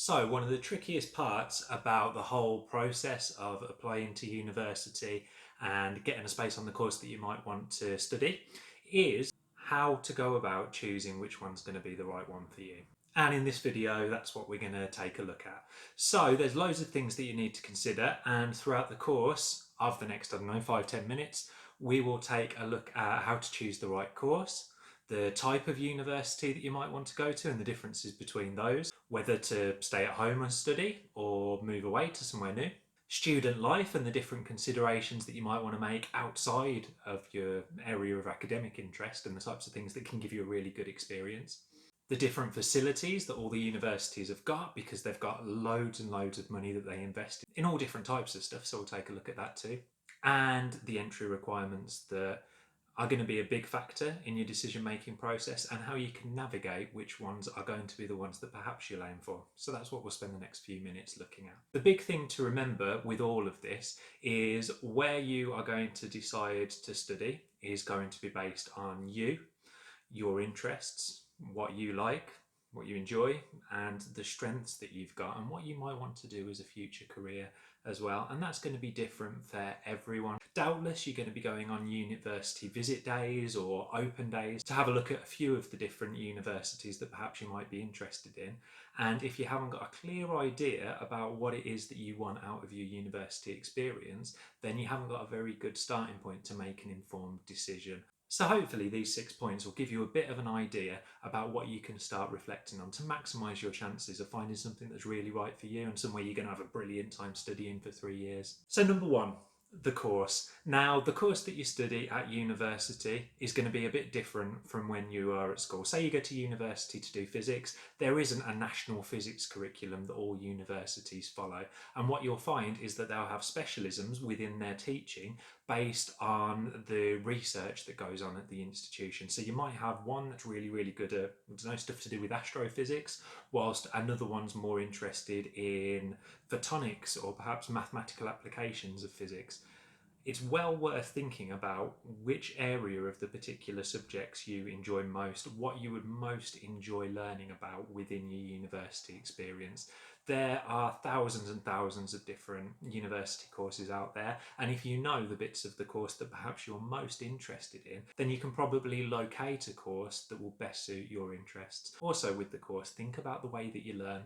So, one of the trickiest parts about the whole process of applying to university and getting a space on the course that you might want to study is how to go about choosing which one's going to be the right one for you. And in this video, that's what we're going to take a look at. So, there's loads of things that you need to consider, and throughout the course of the next, I don't know, 5-10 minutes, we will take a look at how to choose the right course, the type of university that you might want to go to and the differences between those, whether to stay at home and study or move away to somewhere new, student life and the different considerations that you might want to make outside of your area of academic interest and the types of things that can give you a really good experience, the different facilities that all the universities have got because they've got loads and loads of money that they invest in all different types of stuff, so we'll take a look at that too, and the entry requirements that are going to be a big factor in your decision making process and how you can navigate which ones are going to be the ones that perhaps you'll aim for. So that's what we'll spend the next few minutes looking at. The big thing to remember with all of this is where you are going to decide to study is going to be based on you, your interests, what you like, what you enjoy, and the strengths that you've got and what you might want to do as a future career as well. And that's going to be different for everyone. Doubtless you're going to be going on university visit days or open days to have a look at a few of the different universities that perhaps you might be interested in. And if you haven't got a clear idea about what it is that you want out of your university experience, then you haven't got a very good starting point to make an informed decision. So hopefully these 6 points will give you a bit of an idea about what you can start reflecting on to maximise your chances of finding something that's really right for you and somewhere you're going to have a brilliant time studying for 3 years. So number one, the course. Now, the course that you study at university is going to be a bit different from when you are at school. Say you go to university to do physics, there isn't a national physics curriculum that all universities follow. And what you'll find is that they'll have specialisms within their teaching based on the research that goes on at the institution. So you might have one that's really, really good at stuff to do with astrophysics, whilst another one's more interested in photonics or perhaps mathematical applications of physics. It's well worth thinking about which area of the particular subjects you enjoy most, what you would most enjoy learning about within your university experience. There are thousands and thousands of different university courses out there, and if you know the bits of the course that perhaps you're most interested in, then you can probably locate a course that will best suit your interests. Also with the course, think about the way that you learn.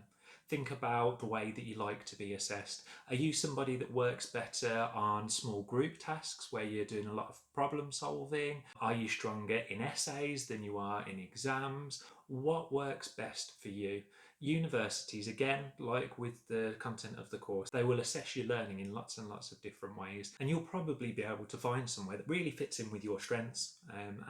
Think about the way that you like to be assessed. Are you somebody that works better on small group tasks where you're doing a lot of problem solving? Are you stronger in essays than you are in exams? What works best for you? Universities, again, like with the content of the course, they will assess your learning in lots and lots of different ways, and you'll probably be able to find somewhere that really fits in with your strengths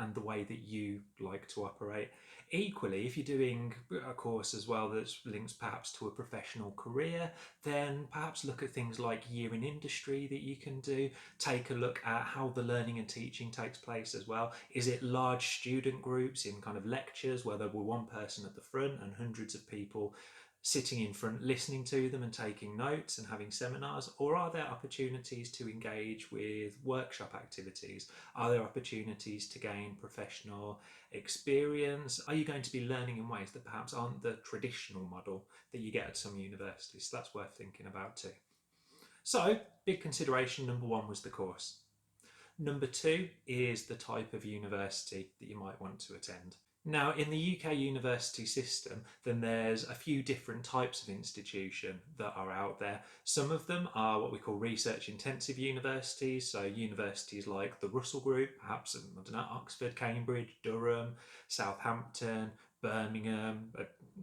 and the way that you like to operate. Equally, if you're doing a course as well that links perhaps to a professional career, then perhaps look at things like year in industry that you can do. Take a look at how the learning and teaching takes place as well. Is it large student groups in kind of lectures where there were one person at the front and hundreds of people sitting in front listening to them and taking notes and having seminars? Or are there opportunities to engage with workshop activities? Are there opportunities to gain professional experience? Are you going to be learning in ways that perhaps aren't the traditional model that you get at some universities? So that's worth thinking about too. So, big consideration number one was the course. Number two is the type of university that you might want to attend. Now, in the UK university system, then there's a few different types of institution that are out there. Some of them are what we call research intensive universities, so universities like the Russell Group, perhaps, I don't know, Oxford, Cambridge, Durham, Southampton, Birmingham,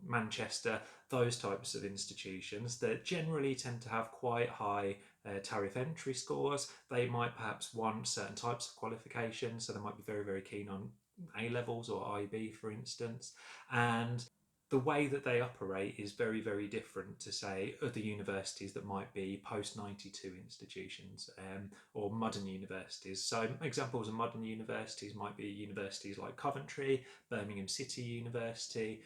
Manchester, those types of institutions that generally tend to have quite high tariff entry scores. They might perhaps want certain types of qualifications, so they might be very, very keen on A-levels or IB, for instance, and the way that they operate is very, very different to, say, other universities that might be post-92 institutions or modern universities. So examples of modern universities might be universities like Coventry, Birmingham City University,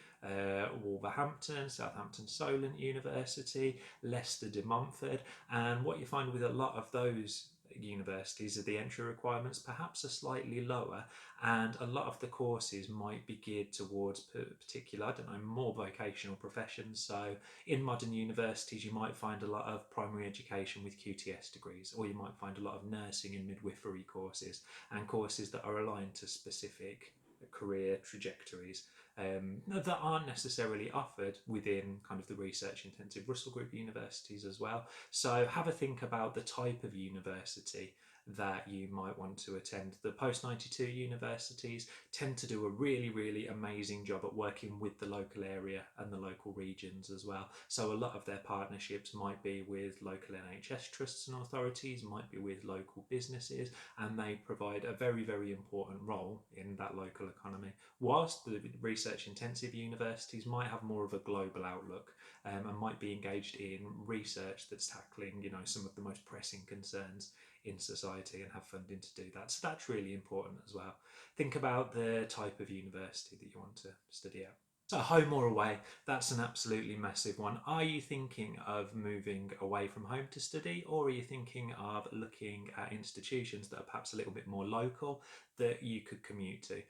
Wolverhampton, Southampton Solent University, Leicester de Montfort, and what you find with a lot of those universities, the entry requirements perhaps are slightly lower, and a lot of the courses might be geared towards particular, I don't know, more vocational professions. So in modern universities, you might find a lot of primary education with QTS degrees, or you might find a lot of nursing and midwifery courses, and courses that are aligned to specific career trajectories that aren't necessarily offered within kind of the research intensive Russell Group universities as well. So have a think about the type of university that you might want to attend. The post 92 universities tend to do a really amazing job at working with the local area and the local regions as well. So a lot of their partnerships might be with local NHS trusts and authorities, might be with local businesses, and they provide a very important role in that local economy. Whilst the research intensive universities might have more of a global outlook and might be engaged in research that's tackling, you know, some of the most pressing concerns in society and have funding to do that. So that's really important as well. Think about the type of university that you want to study at. So home or away, that's an absolutely massive one. Are you thinking of moving away from home to study, or are you thinking of looking at institutions that are perhaps a little bit more local that you could commute to?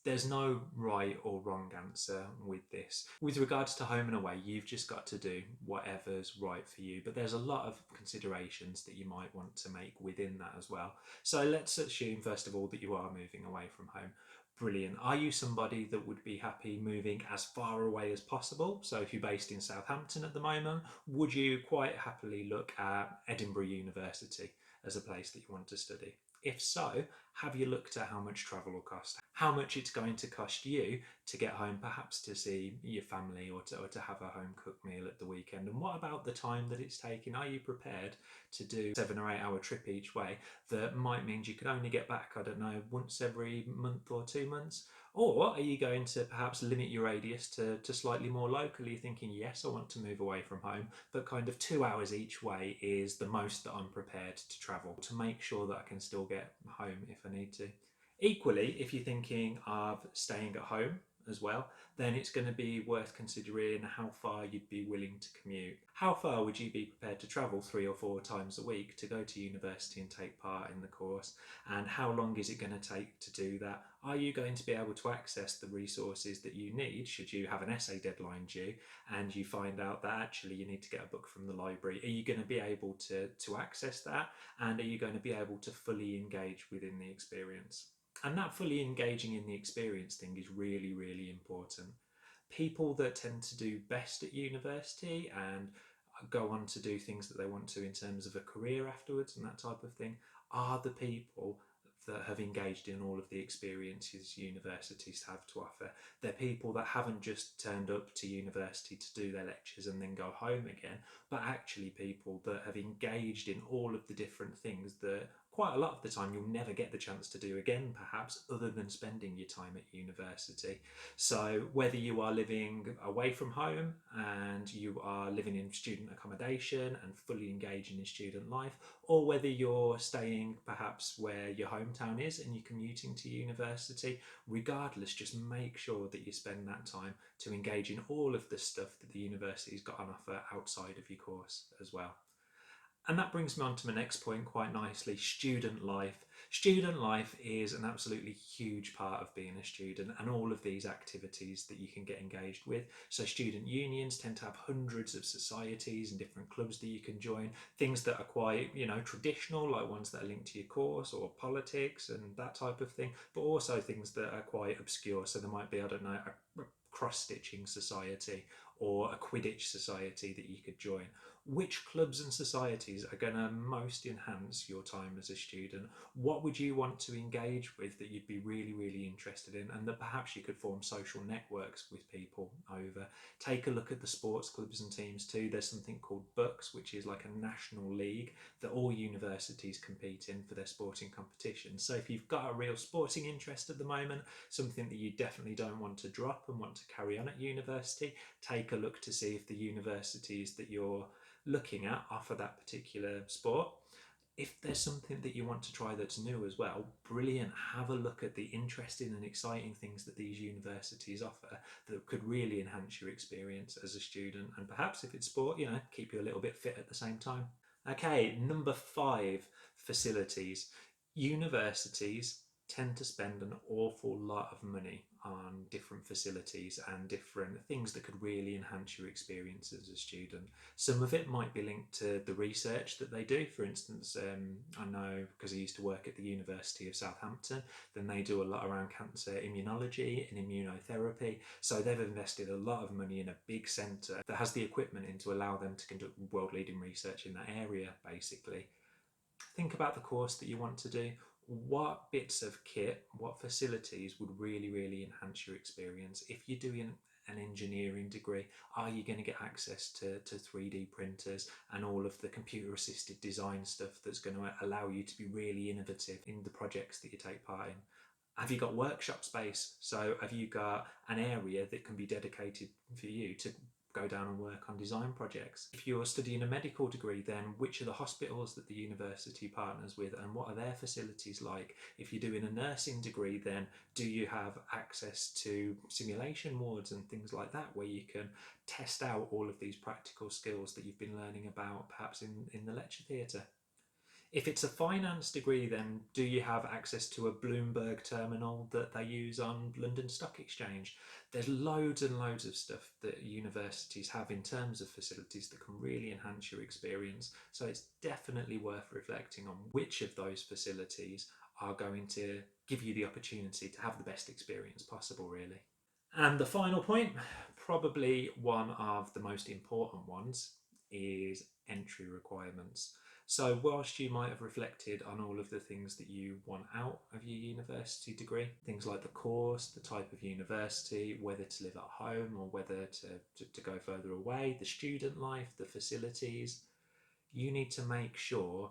There's no right or wrong answer with this. With regards to home and away, you've just got to do whatever's right for you, but there's a lot of considerations that you might want to make within that as well. So let's assume, first of all, that you are moving away from home. Brilliant. Are you somebody that would be happy moving as far away as possible? So if you're based in Southampton at the moment, would you quite happily look at Edinburgh University as a place that you want to study? If so, have you looked at how much travel will cost? How much it's going to cost you to get home, perhaps to see your family, or to have a home cooked meal at the weekend? And what about the time that it's taking? Are you prepared to do 7 or 8 hour trip each way that might mean you could only get back, I don't know, once every month or 2 months? Or are you going to perhaps limit your radius to slightly more locally, thinking, yes, I want to move away from home, but kind of 2 hours each way is the most that I'm prepared to travel to make sure that I can still get home if I need to. Equally, if you're thinking of staying at home as well, then it's going to be worth considering how far you'd be willing to commute. How far would you be prepared to travel 3 or 4 times a week to go to university and take part in the course? And how long is it going to take to do that? Are you going to be able to access the resources that you need should you have an essay deadline due and you find out that actually you need to get a book from the library? Are you going to be able to access that? And are you going to be able to fully engage within the experience? And that fully engaging in the experience thing is really important. People that tend to do best at university and go on to do things that they want to in terms of a career afterwards and that type of thing are the people that have engaged in all of the experiences universities have to offer. They're people that haven't just turned up to university to do their lectures and then go home again, but actually people that have engaged in all of the different things that quite a lot of the time you'll never get the chance to do again, perhaps, other than spending your time at university. So whether you are living away from home and you are living in student accommodation and fully engaging in student life, or whether you're staying perhaps where your hometown is and you're commuting to university, regardless, just make sure that you spend that time to engage in all of the stuff that the university's got on offer outside of your course as well. And that brings me on to my next point quite nicely, student life. Student life is an absolutely huge part of being a student and all of these activities that you can get engaged with. So student unions tend to have hundreds of societies and different clubs that you can join, things that are quite, you know, traditional, like ones that are linked to your course or politics and that type of thing, but also things that are quite obscure. So there might be, I don't know, a cross-stitching society or a Quidditch society that you could join. Which clubs and societies are going to most enhance your time as a student? What would you want to engage with that you'd be really interested in, and that perhaps you could form social networks with people over? Take a look at the sports clubs and teams too. There's something called Bucks, which is like a national league that all universities compete in for their sporting competitions. So if you've got a real sporting interest at the moment, something that you definitely don't want to drop and want to carry on at university, take a look to see if the universities that you're looking at offer that particular sport. If there's something that you want to try that's new as well, brilliant. Have a look at the interesting and exciting things that these universities offer that could really enhance your experience as a student, and perhaps if it's sport, you know, keep you a little bit fit at the same time. Okay, number 5, facilities. Universities tend to spend an awful lot of money on different facilities and different things that could really enhance your experience as a student. Some of it might be linked to the research that they do. For instance, I know because I used to work at the University of Southampton, then they do a lot around cancer immunology and immunotherapy. So they've invested a lot of money in a big centre that has the equipment in to allow them to conduct world-leading research in that area, basically. Think about the course that you want to do. What bits of kit, what facilities would really, really enhance your experience? If you're doing an engineering degree, are you going to get access to 3D printers and all of the computer assisted design stuff that's going to allow you to be really innovative in the projects that you take part in? Have you got workshop space? So have you got an area that can be dedicated for you to go down and work on design projects? If you're studying a medical degree, then which are the hospitals that the university partners with and what are their facilities like? If you're doing a nursing degree, then do you have access to simulation wards and things like that where you can test out all of these practical skills that you've been learning about perhaps in the lecture theatre? If it's a finance degree, then do you have access to a Bloomberg terminal that they use on London Stock Exchange? There's loads and loads of stuff that universities have in terms of facilities that can really enhance your experience. So it's definitely worth reflecting on which of those facilities are going to give you the opportunity to have the best experience possible, really. And the final point, probably one of the most important ones, is entry requirements. So, whilst you might have reflected on all of the things that you want out of your university degree, things like the course, the type of university, whether to live at home or whether to go further away, the student life, the facilities, you need to make sure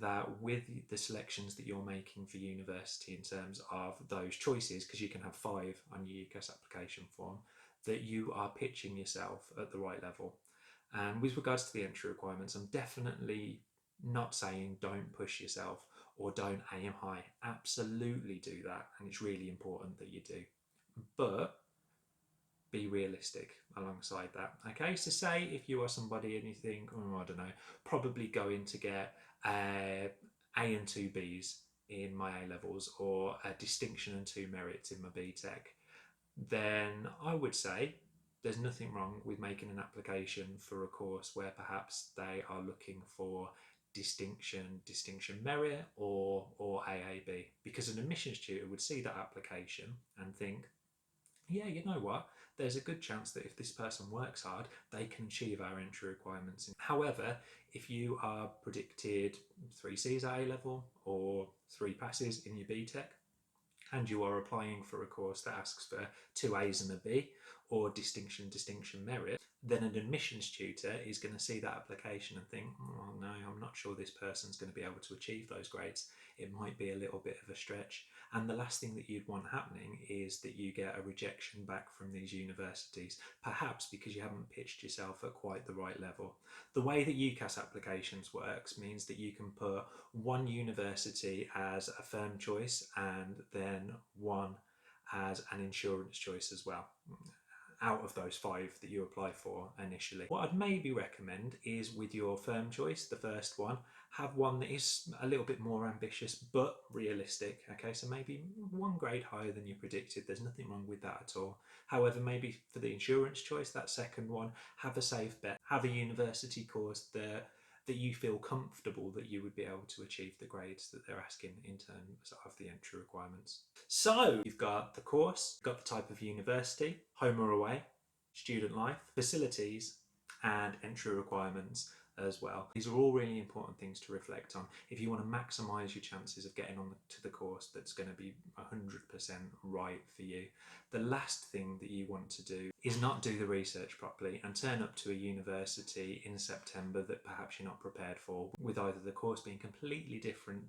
that with the selections that you're making for university in terms of those choices, because you can have 5 on your UCAS application form, that you are pitching yourself at the right level. And with regards to the entry requirements, I'm definitely not saying don't push yourself or don't aim high. Absolutely do that, and it's really important that you do. But be realistic alongside that. Okay, so say if you are somebody and you think, oh, I don't know, probably going to get A and 2 Bs in my A levels or a distinction and 2 merits in my BTEC, then I would say there's nothing wrong with making an application for a course where perhaps they are looking for distinction merit or AAB, because an admissions tutor would see that application and think, yeah, you know what? There's a good chance that if this person works hard, they can achieve our entry requirements. However, if you are predicted 3 Cs at A level or 3 passes in your BTEC, and you are applying for a course that asks for 2 As and a B or distinction merit, then an admissions tutor is going to see that application and think, oh no, I'm not sure this person's going to be able to achieve those grades. It might be a little bit of a stretch. And the last thing that you'd want happening is that you get a rejection back from these universities, perhaps because you haven't pitched yourself at quite the right level. The way that UCAS applications works means that you can put one university as a firm choice and then one as an insurance choice as well, out of those 5 that you apply for initially. What I'd maybe recommend is with your firm choice, the first one, have one that is a little bit more ambitious but realistic. Okay, so maybe 1 grade higher than you predicted. There's nothing wrong with that at all. However, maybe for the insurance choice, that second one, have a safe bet. Have a university course that you feel comfortable that you would be able to achieve the grades that they're asking in terms of the entry requirements. So you've got the course, you've got the type of university, home or away, student life, facilities, and entry requirements as well. These are all really important things to reflect on if you want to maximise your chances of getting on to the course that's going to be 100% right for you. The last thing that you want to do is not do the research properly and turn up to a university in September that perhaps you're not prepared for, with either the course being completely different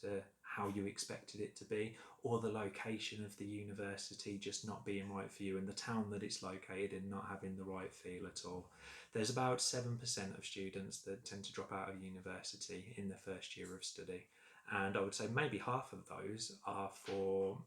to how you expected it to be, or the location of the university just not being right for you and the town that it's located in not having the right feel at all. There's about 7% of students that tend to drop out of university in their first year of study. And I would say maybe half of those are for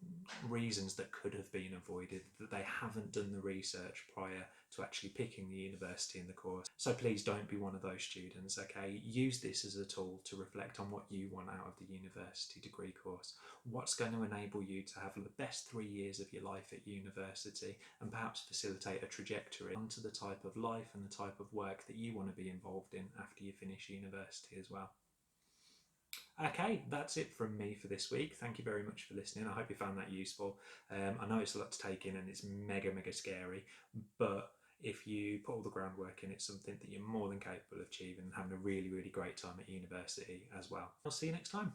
reasons that could have been avoided, that they haven't done the research prior to actually picking the university and the course. So please don't be one of those students, okay? Use this as a tool to reflect on what you want out of the university degree course. What's going to enable you to have the best 3 years of your life at university, and perhaps facilitate a trajectory onto the type of life and the type of work that you want to be involved in after you finish university as well. Okay, that's it from me for this week. Thank you very much for listening. I hope you found that useful. I know it's a lot to take in and it's mega scary, but if you put all the groundwork in, it's something that you're more than capable of achieving and having a really great time at university as well. I'll see you next time.